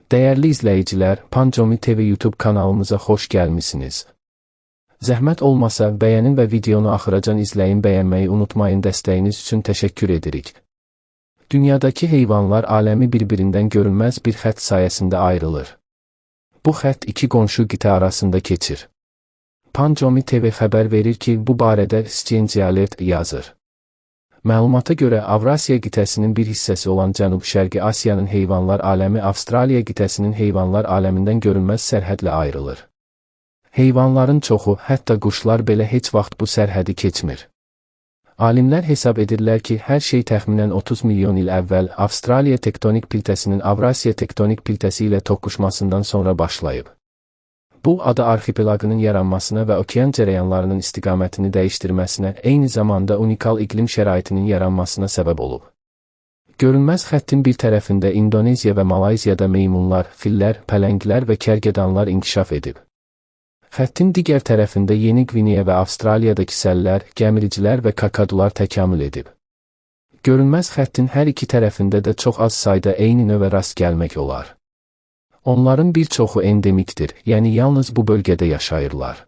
Dəyərli izləyicilər, Pancomi TV YouTube kanalımıza xoş gəlmisiniz. Zəhmət olmasa bəyənin və videonu axıracan izləyin, bəyənməyi unutmayın, dəstəyiniz üçün təşəkkür edirik. Dünyadakı heyvanlar aləmi bir-birindən görünməz bir xətt sayəsində ayrılır. Bu xətt iki qonşu qitə arasında keçir. Pancomi TV xəbər verir ki, bu barədə Science Alert yazır. Məlumata görə Avrasiya qitəsinin bir hissəsi olan Cənub-Şərqi Asiyanın heyvanlar aləmi Avstraliya qitəsinin heyvanlar aləmindən görünməz sərhədlə ayrılır. Heyvanların çoxu, hətta quşlar belə heç vaxt bu sərhədi keçmir. Alimlər hesab edirlər ki, hər şey təxminən 30 milyon il əvvəl Avstraliya tektonik plitəsinin Avrasiya tektonik plitəsi ilə toqquşmasından sonra başlayıb. Bu, ada arxipelagının yaranmasına və okean cərəyanlarının istiqamətini dəyişdirməsinə, eyni zamanda unikal iqlim şəraitinin yaranmasına səbəb olub. Görünməz xəttin bir tərəfində İndoneziya və Malayziyada meymunlar, fillər, pələnglər və kərgədanlar inkişaf edib. Xəttin digər tərəfində Yeni Qvineya və Avstraliyadakı səllər, gəmiricilər və kakadular təkamül edib. Görünməz xəttin hər iki tərəfində də çox az sayda eyni növə rast gəlmək olar. Onların bir çoxu endemikdir, yəni yalnız bu bölgədə yaşayırlar.